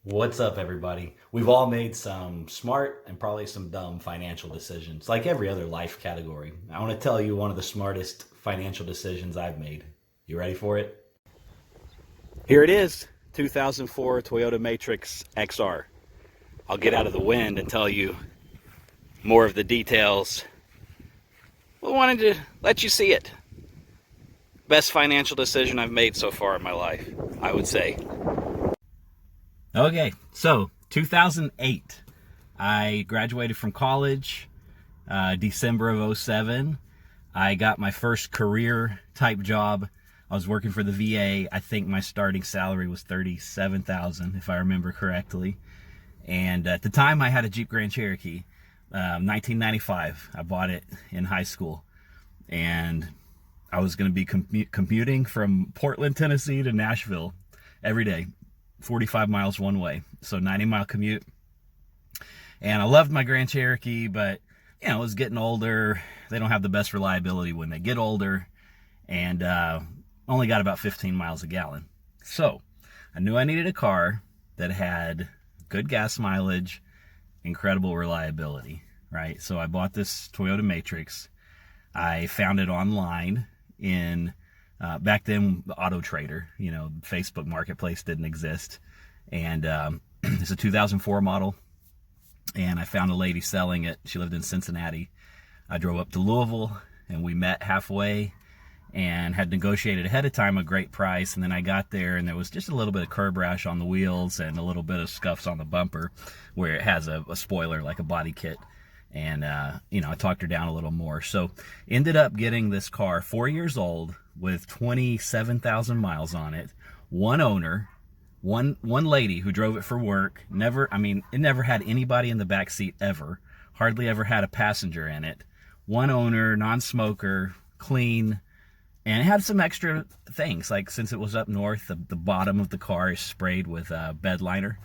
What's up, everybody? We've all made some smart and probably some dumb financial decisions, like every other life category. I want to tell you one of the smartest financial decisions I've made. You ready for it? Here it is, 2004 Toyota Matrix XR. I'll get out of the wind and tell you more of the details. We wanted to let you see it. Best financial decision I've made so far in my life, I would say. Okay, so 2008, I graduated from college, December of '07. I got my first career type job. I was working for the VA. I think my starting salary was $37,000, if I remember correctly. And at the time, I had a Jeep Grand Cherokee, 1995. I bought it in high school, and I was going to be commuting from Portland, Tennessee to Nashville every day. 45 miles one way, so 90-mile commute. And I loved my Grand Cherokee, but it was getting older. They don't have the best reliability when they get older, and only got about 15 miles a gallon. So I knew I needed a car that had good gas mileage, incredible reliability, right? So I bought this Toyota Matrix. I found it online in back then, the Auto Trader, Facebook Marketplace didn't exist. And it's a 2004 model. And I found a lady selling it. She lived in Cincinnati. I drove up to Louisville and we met halfway and had negotiated ahead of time a great price. And then I got there and there was just a little bit of curb rash on the wheels and a little bit of scuffs on the bumper where it has a spoiler like a body kit. And, I talked her down a little more. So ended up getting this car, 4 years old, with 27,000 miles on it. One owner, one lady who drove it for work. It never had anybody in the back seat ever. Hardly ever had a passenger in it. One owner, non-smoker, clean, and it had some extra things. Like since it was up north, the bottom of the car is sprayed with bed liner.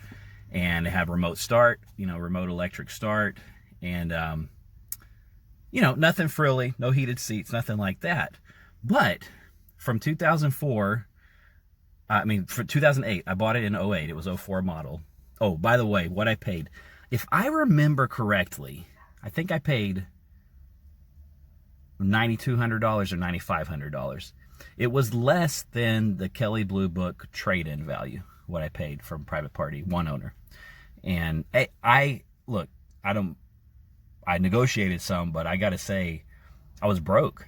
And it had remote start, remote electric start. And, nothing frilly, no heated seats, nothing like that. But from 2008, I bought it in '08. It was '04 model. Oh, by the way, what I paid. If I remember correctly, I think I paid $9,200 or $9,500. It was less than the Kelley Blue Book trade-in value, what I paid from private party, one owner. And I negotiated some, but I got to say, I was broke.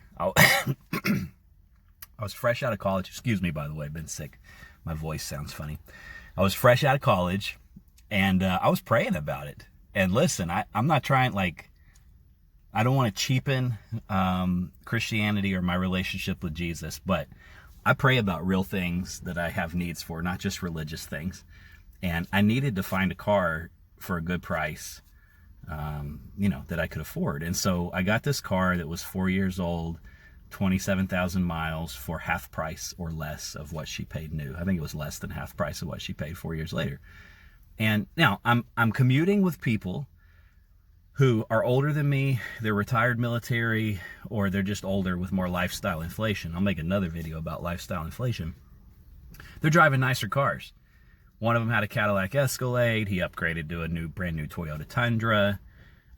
I was fresh out of college. Excuse me, by the way, I've been sick. My voice sounds funny. I was fresh out of college, and I was praying about it. And listen, I'm not trying, I don't want to cheapen Christianity or my relationship with Jesus, but I pray about real things that I have needs for, not just religious things. And I needed to find a car for a good price, that I could afford. And so I got this car that was 4 years old, 27,000 miles for half price or less of what she paid new. I think it was less than half price of what she paid 4 years later. And now I'm commuting with people who are older than me. They're retired military, or they're just older with more lifestyle inflation. I'll make another video about lifestyle inflation. They're driving nicer cars. One of them had a Cadillac Escalade. He upgraded to a brand new Toyota Tundra.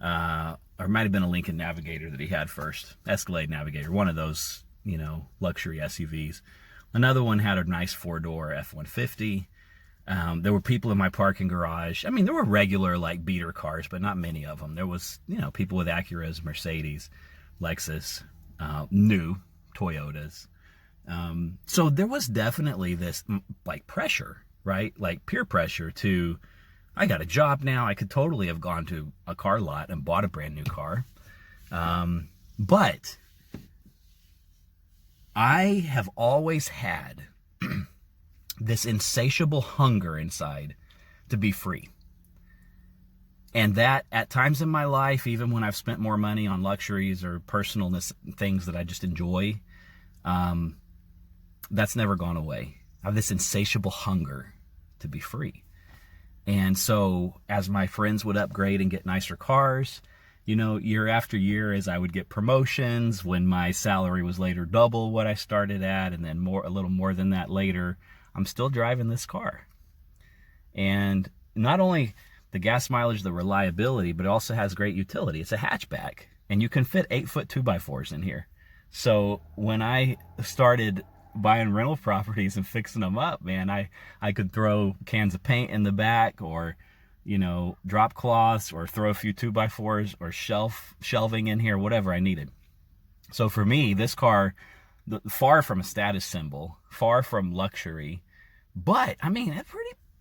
Or it might have been a Lincoln Navigator that he had first. Escalade Navigator, one of those, luxury SUVs. Another one had a nice four-door F-150. There were people in my parking garage. There were regular, beater cars, but not many of them. There was, people with Acuras, Mercedes, Lexus, new Toyotas. So there was definitely this, pressure, right? Peer pressure to, I got a job now. I could totally have gone to a car lot and bought a brand new car. But I have always had this insatiable hunger inside to be free. And that at times in my life, even when I've spent more money on luxuries or personalness, things that I just enjoy, that's never gone away. I have this insatiable hunger to be free. And so as my friends would upgrade and get nicer cars, year after year, as I would get promotions, when my salary was later double what I started at, and then a little more than that later, I'm still driving this car. And not only the gas mileage, the reliability, but it also has great utility. It's a hatchback, and you can fit 8-foot 2x4s in here. So when I started buying rental properties and fixing them up, man, I could throw cans of paint in the back, or, you know, drop cloths, or throw a few 2x4s or shelving in here, whatever I needed. So for me, this car, far from a status symbol, far from luxury, but I mean,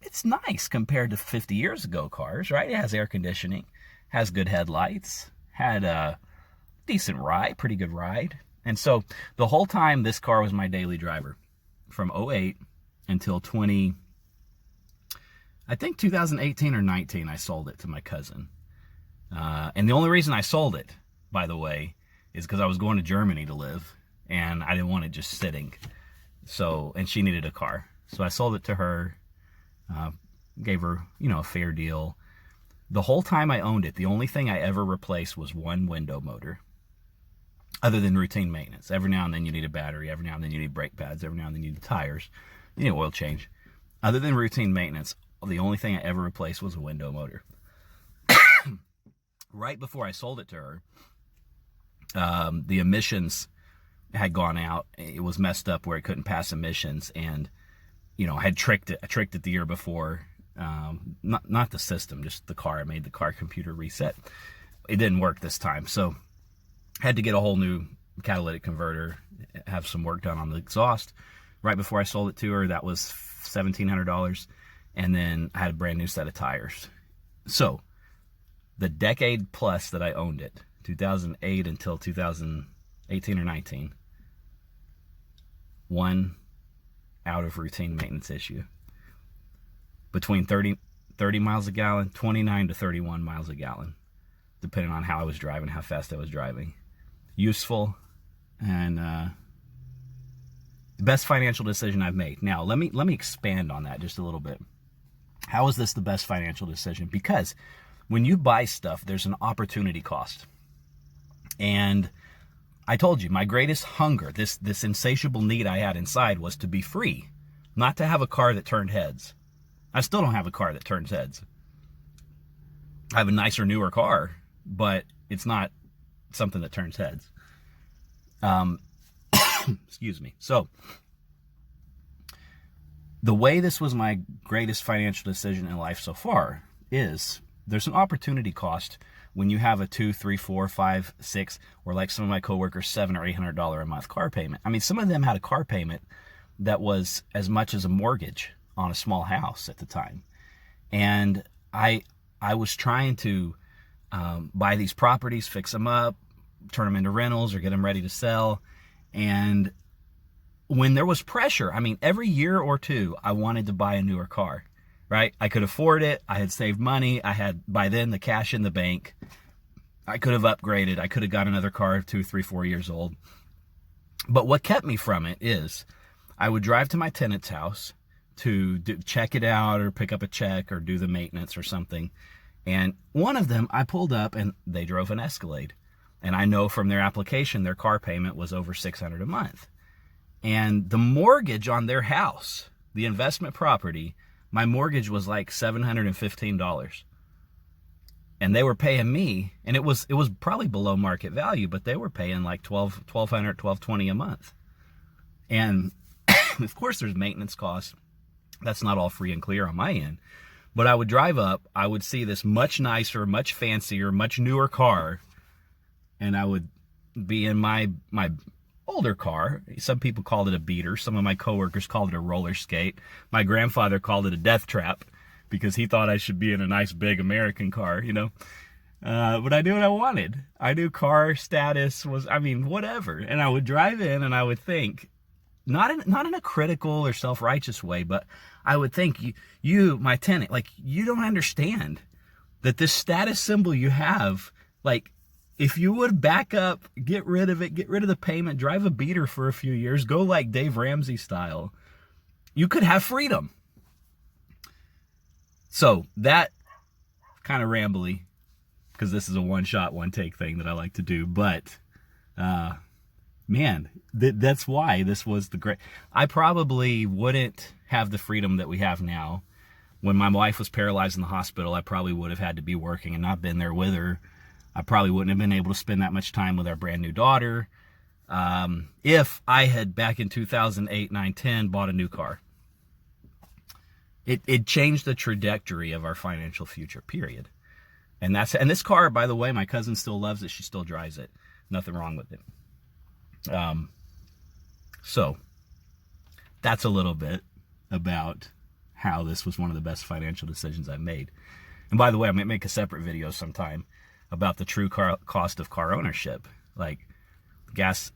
it's nice compared to 50 years ago cars, right? It has air conditioning, has good headlights, had a decent ride, pretty good ride. And so the whole time, this car was my daily driver from 08 until I think 2018 or 19, I sold it to my cousin. And the only reason I sold it, by the way, is because I was going to Germany to live, and I didn't want it just sitting. So, and she needed a car. So I sold it to her, gave her, you know, a fair deal. The whole time I owned it, the only thing I ever replaced was one window motor, other than routine maintenance. Every now and then you need a battery. Every now and then you need brake pads. Every now and then you need tires. You need oil change. Other than routine maintenance, the only thing I ever replaced was a window motor. Right before I sold it to her, the emissions had gone out. It was messed up where it couldn't pass emissions, and, you know, I had tricked it. I tricked it the year before. Not the system, just the car. I made the car computer reset. It didn't work this time, so had to get a whole new catalytic converter, have some work done on the exhaust. Right before I sold it to her, that was $1,700, and then I had a brand new set of tires. So the decade plus that I owned it, 2008 until 2018 or 19, one out of routine maintenance issue. Between 30 miles a gallon, 29 to 31 miles a gallon, depending on how I was driving, how fast I was driving. Useful, and the best financial decision I've made. Now, let me expand on that just a little bit. How is this the best financial decision? Because when you buy stuff, there's an opportunity cost. And I told you, my greatest hunger, this insatiable need I had inside, was to be free, not to have a car that turned heads. I still don't have a car that turns heads. I have a nicer, newer car, but it's not something that turns heads. Excuse me. So the way this was my greatest financial decision in life so far is there's an opportunity cost when you have a $200, $300, $400, $500, $600, or like some of my coworkers, $700 or $800 a month car payment. I mean, some of them had a car payment that was as much as a mortgage on a small house at the time. And I was trying to buy these properties, fix them up, turn them into rentals, or get them ready to sell. And when there was pressure, I mean, every year or two, I wanted to buy a newer car, right? I could afford it. I had saved money. I had, by then, the cash in the bank. I could have upgraded. I could have got another car 2, 3, 4 years old. But what kept me from it is I would drive to my tenant's house to check it out or pick up a check or do the maintenance or something. And one of them, I pulled up and they drove an Escalade. And I know from their application, their car payment was over $600 a month. And the mortgage on their house, the investment property, my mortgage was like $715. And they were paying me, and it was probably below market value, but they were paying like $1,200, $1,220 a month. And of course there's maintenance costs. That's not all free and clear on my end. But I would drive up, I would see this much nicer, much fancier, much newer car, and I would be in my older car. Some people called it a beater. Some of my coworkers called it a roller skate. My grandfather called it a death trap because he thought I should be in a nice big American car, you know. But I knew what I wanted. I knew car status was, I mean, whatever. And I would drive in and I would think, not in a critical or self-righteous way, but I would think, you, my tenant, like, you don't understand that this status symbol you have, like, if you would back up, get rid of it, get rid of the payment, drive a beater for a few years, go like Dave Ramsey style, you could have freedom. So that kind of rambly, because this is a one-shot, one-take thing that I like to do, but man, that's why this was the great. I probably wouldn't have the freedom that we have now When my wife was paralyzed in the hospital, I probably would have had to be working and not been there with her. I probably wouldn't have been able to spend that much time with our brand new daughter. If I had, back in 2008, 9, 10, bought a new car. It changed the trajectory of our financial future, period. And this car, by the way, my cousin still loves it. She still drives it. Nothing wrong with it. So that's a little bit about how this was one of the best financial decisions I've made. And by the way, I might make a separate video sometime about the true cost of car ownership, like gas,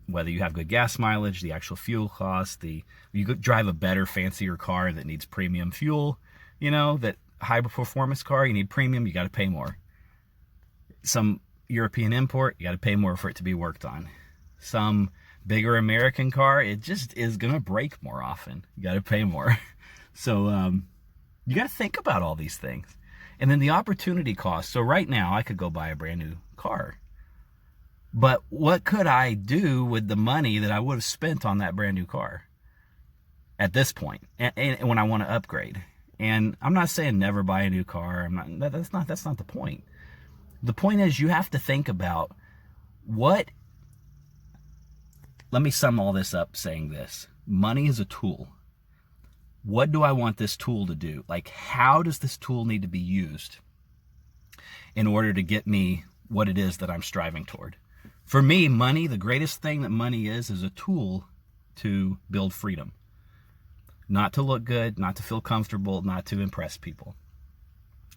whether you have good gas mileage, the actual fuel cost, you could drive a better, fancier car that needs premium fuel, that high performance car, you need premium, you got to pay more. Some European import, you got to pay more for it to be worked on. Some bigger American car, it just is going to break more often. You got to pay more. So you got to think about all these things. And then the opportunity cost. So right now I could go buy a brand new car. But what could I do with the money that I would have spent on that brand new car at this point, and when I want to upgrade? And I'm not saying never buy a new car. That's not the point. The point is you have to think about let me sum all this up saying this. Money is a tool. What do I want this tool to do? Like, how does this tool need to be used in order to get me what it is that I'm striving toward? For me, money, the greatest thing that money is a tool to build freedom. Not to look good, not to feel comfortable, not to impress people.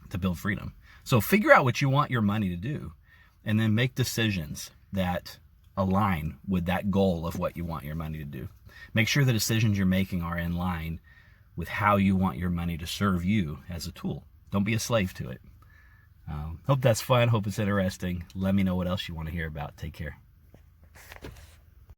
To build freedom. So figure out what you want your money to do, and then make decisions that align with that goal of what you want your money to do. Make sure the decisions you're making are in line with how you want your money to serve you as a tool. Don't be a slave to it. Hope that's fun. Hope it's interesting. Let me know what else you want to hear about. Take care.